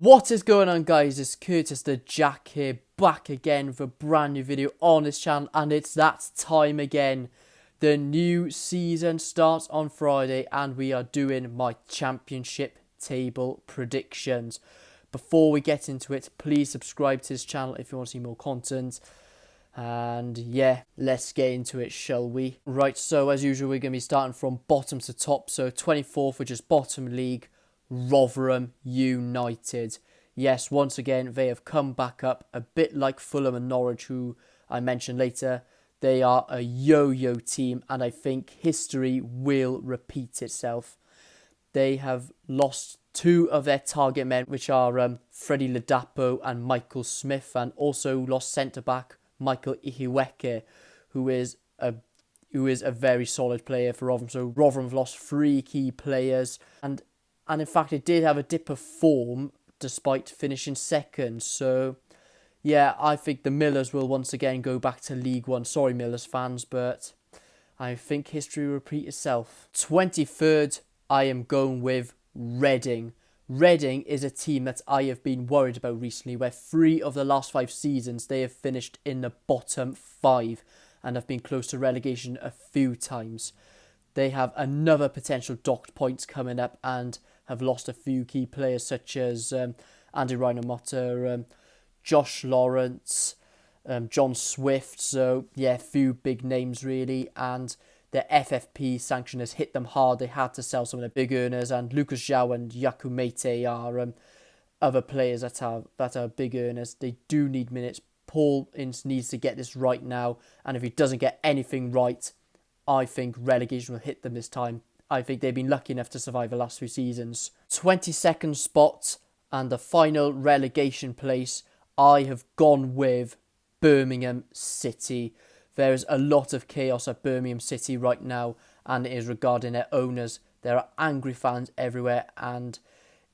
What is going on, guys? It's Curtis the Jack here, back again with a brand new video on this channel, and it's that time again. The new season starts on Friday and we are doing my championship table predictions. Before we get into it, please subscribe to this channel if you want to see more content. And yeah, let's get into it, shall we? Right, so as usual, we're going to be starting from bottom to top. So 24th, which is bottom league, Rotherham United. Yes, once again, they have come back up, a bit like Fulham and Norwich, who I mentioned later. They are a yo-yo team, and I think history will repeat itself. They have lost two of their target men, which are Freddie Ladapo and Michael Smith, and also lost centre-back Michael Ihiweke, who is a very solid player for Rotherham. So Rotherham have lost three key players, and in fact, it did have a dip of form despite finishing second. So, yeah, I think the Millers will once again go back to League One. Sorry, Millers fans, but I think history will repeat itself. 23rd, I am going with Reading. Reading is a team that I have been worried about recently, where 3 of the last 5 seasons they have finished in the bottom 5 and have been close to relegation a few times. They have another potential docked points coming up and have lost a few key players such as Andy Rhinomotta, Josh Lawrence, John Swift. So, yeah, few big names really. And the FFP sanction has hit them hard. They had to sell some of the big earners. And Lucas Zhao and Yaku Mete are other players that are big earners. They do need minutes. Paul Ince needs to get this right now. And if he doesn't get anything right, I think relegation will hit them this time. I think they've been lucky enough to survive the last few seasons. 22nd spot and the final relegation place, I have gone with Birmingham City. There is a lot of chaos at Birmingham City right now, and it is regarding their owners. There are angry fans everywhere, and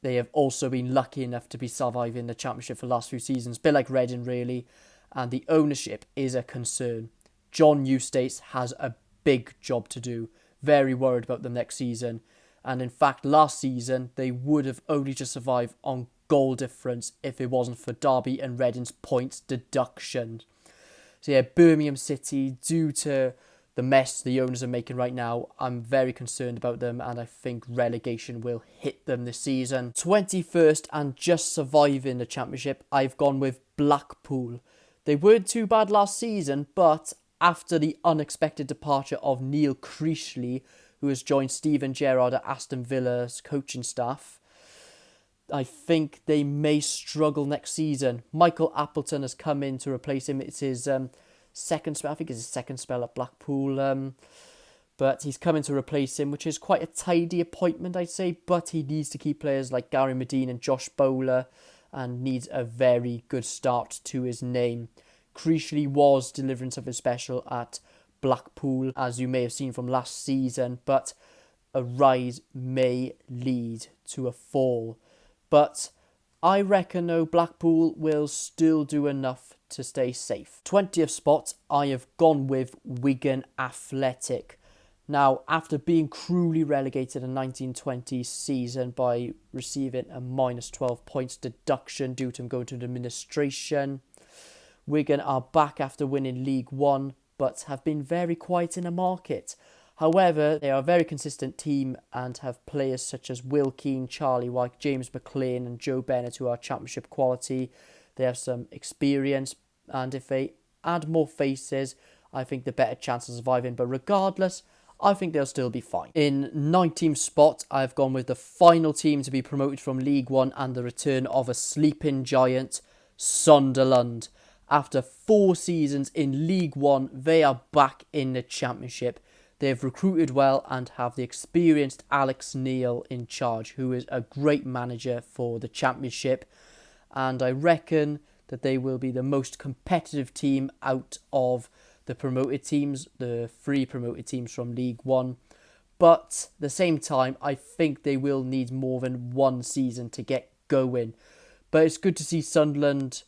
they have also been lucky enough to be surviving the Championship for the last few seasons. A bit like Reading, really. And the ownership is a concern. John Eustace has a big job to do. Very worried about them next season. And in fact, last season, they would have only just survived on goal difference if it wasn't for Derby and Reading's points deduction. So yeah, Birmingham City, due to the mess the owners are making right now, I'm very concerned about them, and I think relegation will hit them this season. 21st and just surviving the Championship, I've gone with Blackpool. They weren't too bad last season, but after the unexpected departure of Neil Creashley, who has joined Steven Gerrard at Aston Villa's coaching staff, I think they may struggle next season. Michael Appleton has come in to replace him. It's his second spell. I think it's his second spell at Blackpool. But he's come in to replace him, which is quite a tidy appointment, I'd say. But he needs to keep players like Gary Medine and Josh Bowler, and needs a very good start to his name. Creashley was delivering something special at Blackpool, as you may have seen from last season, but a rise may lead to a fall. But I reckon, though, Blackpool will still do enough to stay safe. 20th spot, I have gone with Wigan Athletic. Now, after being cruelly relegated in 1920 season by receiving a minus 12 points deduction due to him going to administration, Wigan are back after winning League One, but have been very quiet in the market. However, they are a very consistent team and have players such as Will Keane, Charlie White, James McLean and Joe Bennett, who are Championship quality. They have some experience, and if they add more faces, I think the better chance of surviving. But regardless, I think they'll still be fine. In 19th spot, I've gone with the final team to be promoted from League One and the return of a sleeping giant, Sunderland. After 4 seasons in League One, they are back in the Championship. They have recruited well and have the experienced Alex Neil in charge, who is a great manager for the Championship. And I reckon that they will be the most competitive team out of the promoted teams, the 3 promoted teams from League One. But at the same time, I think they will need more than 1 season to get going. But it's good to see Sunderland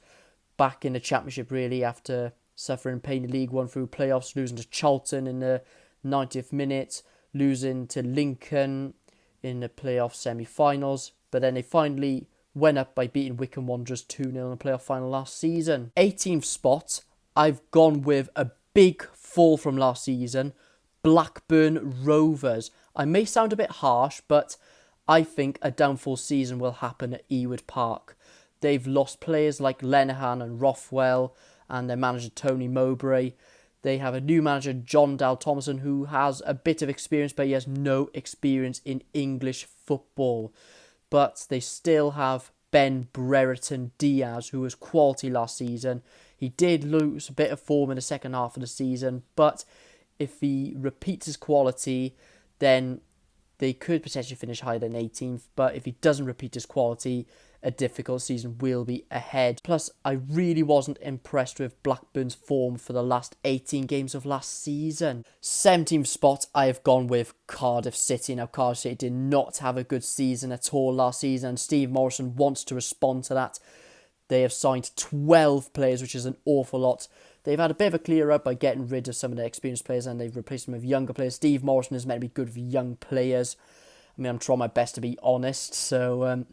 back in the Championship, really, after suffering pain in League One through playoffs, losing to Charlton in the 90th minute, losing to Lincoln in the playoff semi-finals. But then they finally went up by beating Wycombe Wanderers 2-0 in the playoff final last season. 18th spot, I've gone with a big fall from last season, Blackburn Rovers. I may sound a bit harsh, but I think a downfall season will happen at Ewood Park. They've lost players like Lenihan and Rothwell and their manager Tony Mowbray. They have a new manager, John Dal Thomason, who has a bit of experience, but he has no experience in English football. But they still have Ben Brereton Diaz, who was quality last season. He did lose a bit of form in the second half of the season, but if he repeats his quality, then they could potentially finish higher than 18th. But if he doesn't repeat his quality, a difficult season will be ahead. Plus, I really wasn't impressed with Blackburn's form for the last 18 games of last season. 17th spot, I have gone with Cardiff City. Now, Cardiff City did not have a good season at all last season, and Steve Morrison wants to respond to that. They have signed 12 players, which is an awful lot. They've had a bit of a clear up by getting rid of some of their experienced players, and they've replaced them with younger players. Steve Morrison is meant to be good with young players. I mean, I'm trying my best to be honest, so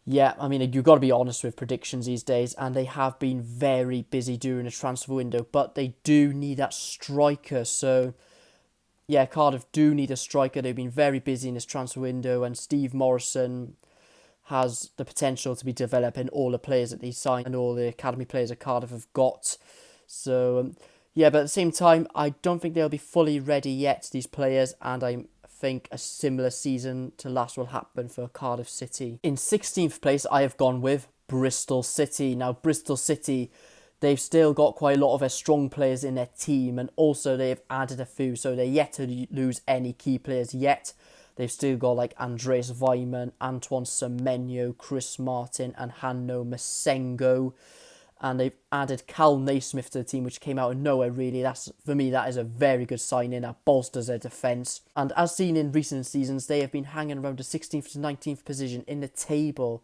yeah, I mean, you've got to be honest with predictions these days, and they have been very busy during the transfer window, but they do need that striker. So, yeah, Cardiff do need a striker. They've been very busy in this transfer window, and Steve Morrison has the potential to be developing all the players that they signed and all the academy players that Cardiff have got. So, yeah, but at the same time, I don't think they'll be fully ready yet, these players, and I think a similar season to last will happen for Cardiff City. In 16th place, I have gone with Bristol City. Now, Bristol City, they've still got quite a lot of their strong players in their team, and also they've added a few, so they're yet to lose any key players yet. They've still got like Andreas Weimann, Antoine Semenyo, Chris Martin, and Hanno Masengo. And they've added Cal Naismith to the team, which came out of nowhere, really. For me, that is a very good signing. That bolsters their defence. And as seen in recent seasons, they have been hanging around the 16th to 19th position in the table.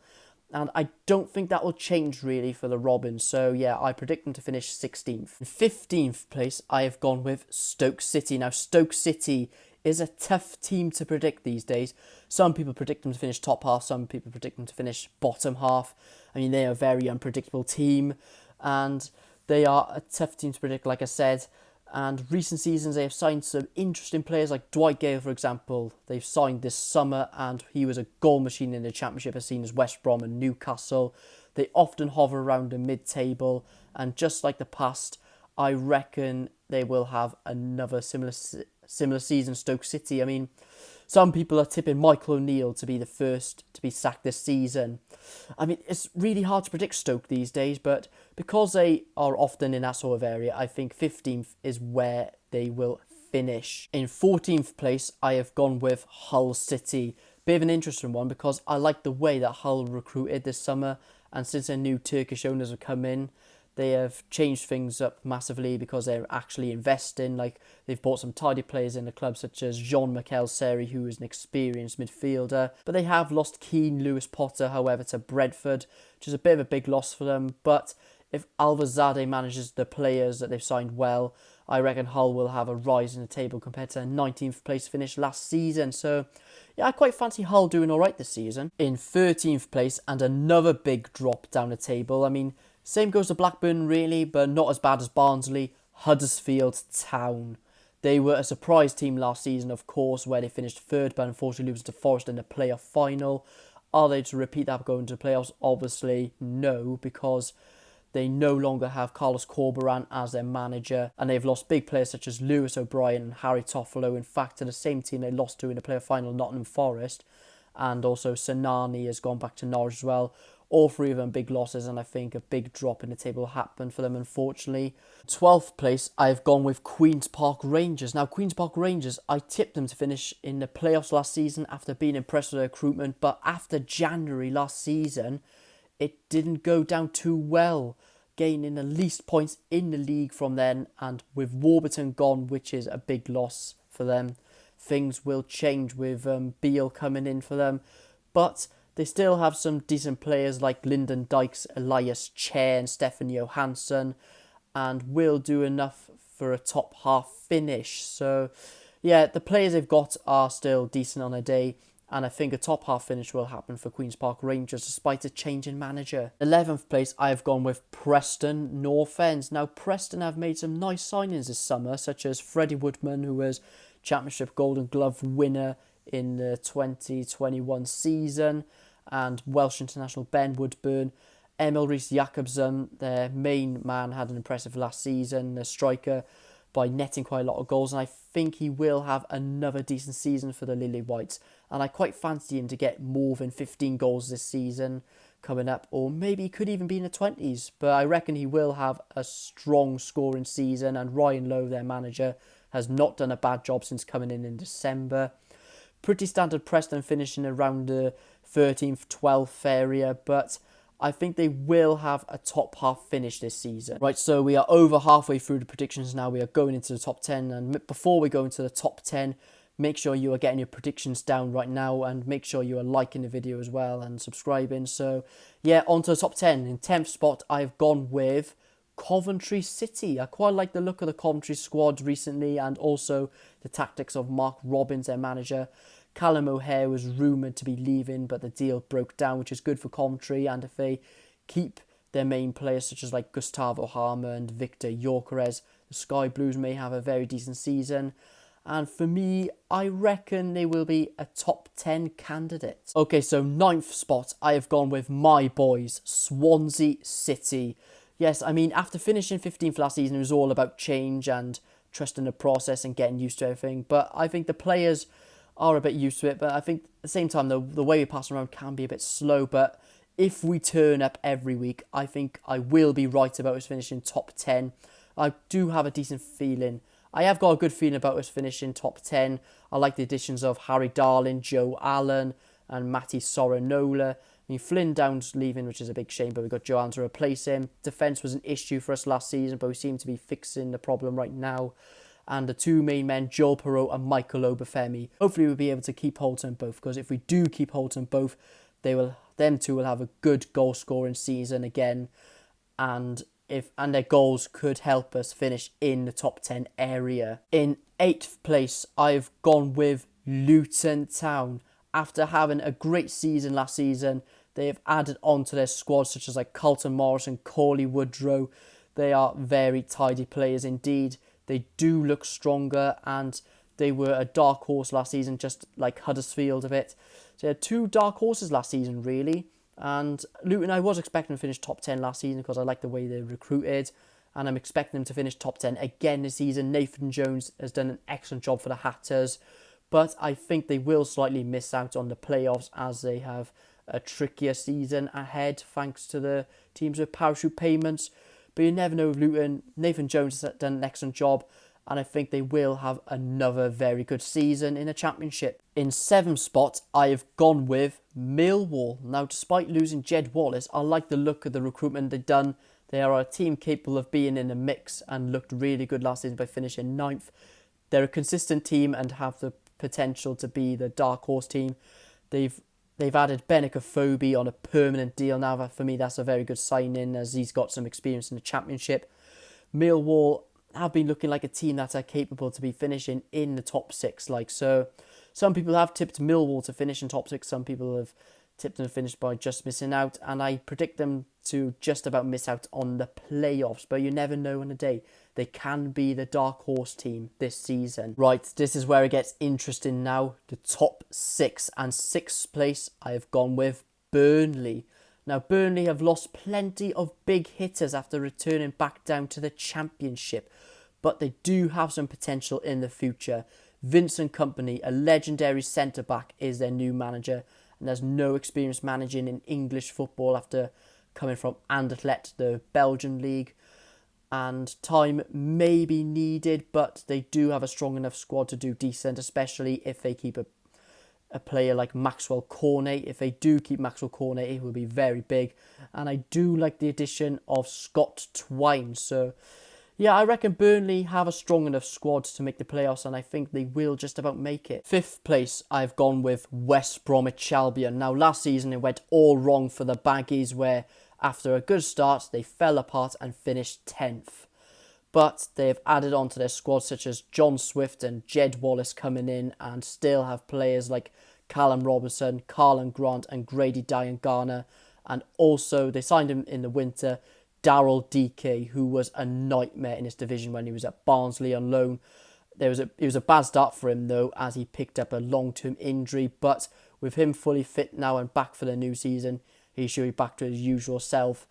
And I don't think that will change, really, for the Robins. So, yeah, I predict them to finish 16th. In 15th place, I have gone with Stoke City. Now, Stoke City is a tough team to predict these days. Some people predict them to finish top half, some people predict them to finish bottom half. I mean, they are a very unpredictable team, and they are a tough team to predict, like I said. And recent seasons, they have signed some interesting players, like Dwight Gale, for example. They've signed this summer, and he was a goal machine in the Championship, as seen as West Brom and Newcastle. They often hover around the mid-table, and just like the past, I reckon they will have another similar season, Stoke City. I mean, some people are tipping Michael O'Neill to be the first to be sacked this season. I mean, it's really hard to predict Stoke these days, but because they are often in that sort of area, I think 15th is where they will finish. In 14th place, I have gone with Hull City. Bit of an interesting one because I like the way that Hull recruited this summer, and since their new Turkish owners have come in, they have changed things up massively because they're actually investing. Like, they've bought some tidy players in the club, such as Jean-Michel Seri, who is an experienced midfielder. But they have lost Keane Lewis Potter, however, to Brentford, which is a bit of a big loss for them. But if Alvazade manages the players that they've signed well, I reckon Hull will have a rise in the table compared to their 19th place finish last season. So, yeah, I quite fancy Hull doing all right this season. In 13th place, and another big drop down the table. I mean, same goes to Blackburn, really, but not as bad as Barnsley. Huddersfield Town. They were a surprise team last season, of course, where they finished third, but unfortunately losing to Forest in the playoff final. Are they to repeat that going to the playoffs? Obviously, no, because they no longer have Carlos Corberán as their manager, and they've lost big players such as Lewis O'Brien and Harry Toffolo. In fact, to the same team they lost to in the playoff final, Nottingham Forest, and also Sanani has gone back to Norwich as well. All three of them big losses, and I think a big drop in the table will happen for them, unfortunately. 12th place, I've gone with Queen's Park Rangers. Now, Queen's Park Rangers, I tipped them to finish in the playoffs last season after being impressed with their recruitment, but after January last season, it didn't go down too well, gaining the least points in the league from then, and with Warburton gone, which is a big loss for them, things will change with Beale coming in for them, but they still have some decent players like Lyndon Dykes, Elias Chair and Stefan Johansson, and will do enough for a top half finish. So, yeah, the players they've got are still decent on a day. And I think a top half finish will happen for Queen's Park Rangers despite a change in manager. 11th place, I've gone with Preston North End. Now, Preston have made some nice signings this summer, such as Freddie Woodman, who was Championship Golden Glove winner in the 2021 season, and Welsh international Ben Woodburn. Emil Rees-Jacobsen, their main man, had an impressive last season, a striker, by netting quite a lot of goals, and I think he will have another decent season for the Lily Whites, and I quite fancy him to get more than 15 goals this season coming up, or maybe he could even be in the 20s, but I reckon he will have a strong scoring season, and Ryan Lowe, their manager, has not done a bad job since coming in December. Pretty standard Preston finishing around the 13th, 12th area, but I think they will have a top half finish this season. Right, so we are over halfway through the predictions now. We are going into the top 10. And before we go into the top 10, make sure you are getting your predictions down right now. And make sure you are liking the video as well and subscribing. So, yeah, on to the top 10. In 10th spot, I've gone with Coventry City. I quite like the look of the Coventry squad recently. And also the tactics of Mark Robbins, their manager. Callum O'Hare was rumoured to be leaving, but the deal broke down, which is good for Coventry. And if they keep their main players, such as like Gustavo Harmer and Victor Gyökeres, the Sky Blues may have a very decent season. And for me, I reckon they will be a top 10 candidate. Okay, so 9th spot, I have gone with my boys, Swansea City. Yes, I mean, after finishing 15th last season, it was all about change and trusting the process and getting used to everything. But I think the players are a bit used to it, but I think at the same time, the way we pass around can be a bit slow, but if we turn up every week, I think I will be right about us finishing top 10. I do have a decent feeling. I have got a good feeling about us finishing top 10. I like the additions of Harry Darling, Joe Allen, and Matty Sorinola. I mean, Flynn Down's leaving, which is a big shame, but we've got Joe Allen to replace him. Defence was an issue for us last season, but we seem to be fixing the problem right now. And the two main men, Joel Perreault and Michael Obafemi. Hopefully we'll be able to keep hold of them both, because if we do keep hold of them both, them two will have a good goal scoring season again, and their goals could help us finish in the top 10 area. In 8th place, I've gone with Luton Town. After having a great season last season, they have added on to their squad, such as like Carlton Morris and Corley Woodrow. They are very tidy players indeed. They do look stronger, and they were a dark horse last season, just like Huddersfield a bit. So they had two dark horses last season, really. And Luton, I was expecting to finish top 10 last season because I like the way they recruited. And I'm expecting them to finish top 10 again this season. Nathan Jones has done an excellent job for the Hatters. But I think they will slightly miss out on the playoffs, as they have a trickier season ahead thanks to the teams with parachute payments. But you never know with Luton. Nathan Jones has done an excellent job, and I think they will have another very good season in the Championship. In 7th spot, I have gone with Millwall. Now, despite losing Jed Wallace, I like the look of the recruitment they've done. They are a team capable of being in the mix and looked really good last season by finishing 9th. They're a consistent team and have the potential to be the dark horse team. They've added Benik Afobe on a permanent deal now. For me, that's a very good signing, as he's got some experience in the Championship. Millwall have been looking like a team that are capable to be finishing in the top 6. So some people have tipped Millwall to finish in top 6. Some people have tipped them to finish by just missing out. And I predict them to just about miss out on the playoffs. But you never know on a day. They can be the dark horse team this season. Right, this is where it gets interesting now. The top 6. And 6th place, I have gone with Burnley. Now, Burnley have lost plenty of big hitters after returning back down to the Championship. But they do have some potential in the future. Vincent Kompany, a legendary centre-back, is their new manager. And has no experience managing in English football after coming from Anderlecht, the Belgian league. And time may be needed, but they do have a strong enough squad to do decent, especially if they keep a player like Maxwell Cornet. If they do keep Maxwell Cornet, it will be very big. And I do like the addition of Scott Twine. So, yeah, I reckon Burnley have a strong enough squad to make the playoffs, and I think they will just about make it. 5th place, I've gone with West Bromwich Albion. Now, last season it went all wrong for the Baggies, where after a good start, they fell apart and finished 10th. But they've added on to their squad, such as John Swift and Jed Wallace coming in, and still have players like Callum Robinson, Carlin Grant and Grady Diangana. And also they signed him in the winter, Daryl DK, who was a nightmare in this division when he was at Barnsley on loan. It was a bad start for him though, as he picked up a long-term injury, but with him fully fit now and back for the new season, he should be back to his usual self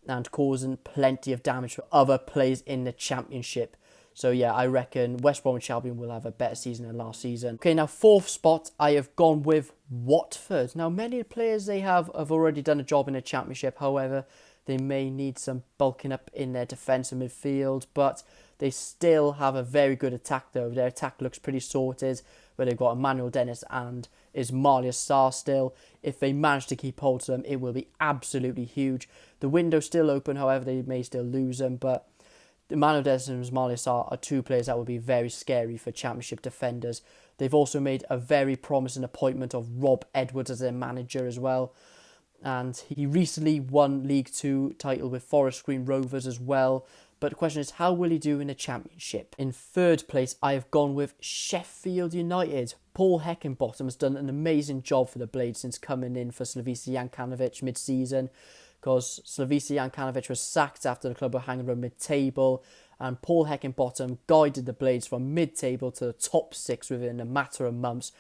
and causing plenty of damage for other players in the Championship. So yeah, I reckon West Bromwich Albion will have a better season than last season. Okay, now fourth spot, I have gone with Watford. Now many players they have already done a job in the Championship. However, they may need some bulking up in their defence and midfield, but they still have a very good attack though. Their attack looks pretty sorted, where they've got Emmanuel Dennis and Ismaila Sarr still. If they manage to keep hold of them, it will be absolutely huge. The window's still open, however, they may still lose them, but Emmanuel Dennis and Ismaila Sarr are two players that would be very scary for Championship defenders. They've also made a very promising appointment of Rob Edwards as their manager as well. And he recently won League 2 title with Forest Green Rovers as well. But the question is, how will he do in the Championship? In third place, I have gone with Sheffield United. Paul Heckingbottom has done an amazing job for the Blades since coming in for Slavisa Jankanovic mid-season, because Slavisa Jankanovic was sacked after the club were hanging around mid-table, and Paul Heckingbottom guided the Blades from mid-table to the top 6 within a matter of months.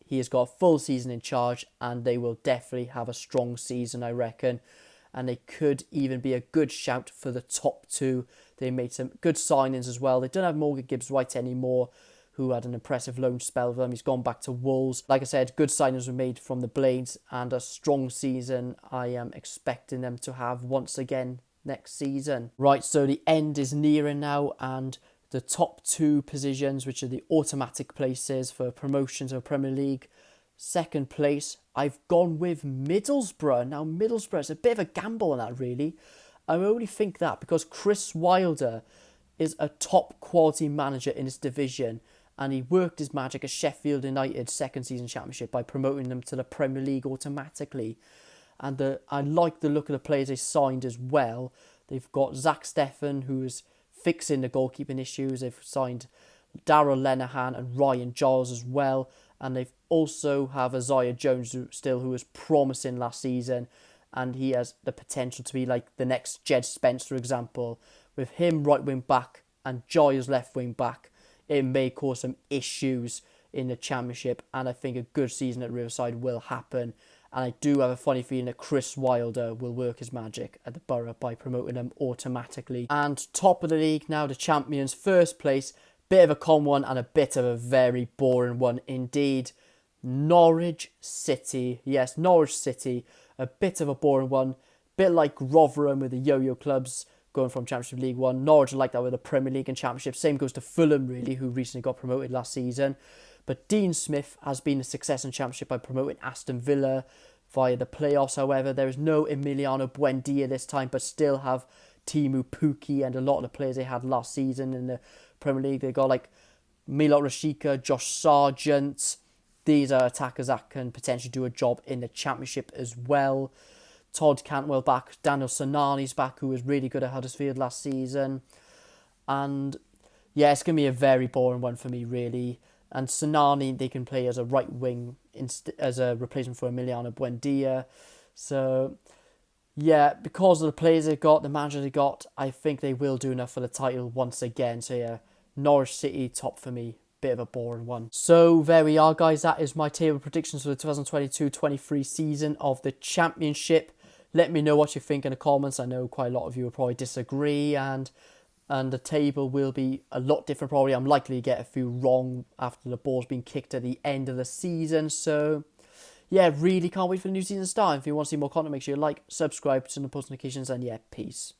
He has got a full season in charge, and they will definitely have a strong season, I reckon. And they could even be a good shout for the top 2. They made some good signings as well. They don't have Morgan Gibbs-White anymore, who had an impressive loan spell with them. He's gone back to Wolves. Like I said, good signings were made from the Blades, and a strong season I am expecting them to have once again next season. Right, so the end is nearing now, and the top 2 positions, which are the automatic places for promotions of Premier League. Second place, I've gone with Middlesbrough. Now, Middlesbrough is a bit of a gamble on that, really. I only think that because Chris Wilder is a top quality manager in this division, and he worked his magic at Sheffield United second season Championship by promoting them to the Premier League automatically. And I like the look of the players they signed as well. They've got Zach Steffen, who is fixing the goalkeeping issues. They've signed Darrell Lenihan and Ryan Giles as well. And they've also have Isaiah Jones who was promising last season. And he has the potential to be like the next Jed Spence, for example. With him right wing back and Giles left wing back, it may cause some issues in the Championship. And I think a good season at Riverside will happen. And I do have a funny feeling that Chris Wilder will work his magic at the Borough by promoting them automatically. And top of the league now, the champions, first place. Bit of a common one and a bit of a very boring one indeed. Norwich City. Yes, Norwich City. A bit of a boring one. Bit like Rotherham with the yo-yo clubs going from Championship League 1. Norwich are like that with the Premier League and Championship. Same goes to Fulham, really, who recently got promoted last season. But Dean Smith has been a success in Championship by promoting Aston Villa via the playoffs. However, there is no Emiliano Buendia this time, but still have Timu Puki and a lot of the players they had last season in the Premier League. They got like Milot Rashica, Josh Sargent. These are attackers that can potentially do a job in the Championship as well. Todd Cantwell back, Daniel Sonani's back, who was really good at Huddersfield last season. And yeah, it's going to be a very boring one for me, really. And Sonani, they can play as a right wing as a replacement for Emiliano Buendia. So yeah, because of the players they got, the manager they got, I think they will do enough for the title once again. So yeah, Norwich City top for me. Bit of a boring one. So there we are, guys. That is my table predictions for the 2022-23 season of the Championship. Let me know what you think in the comments. I know quite a lot of you will probably disagree, and the table will be a lot different probably. I'm likely to get a few wrong after the ball's been kicked at the end of the season. So yeah, really can't wait for the new season to start. If you want to see more content, make sure you like, subscribe, turn on post notifications, and yeah, peace.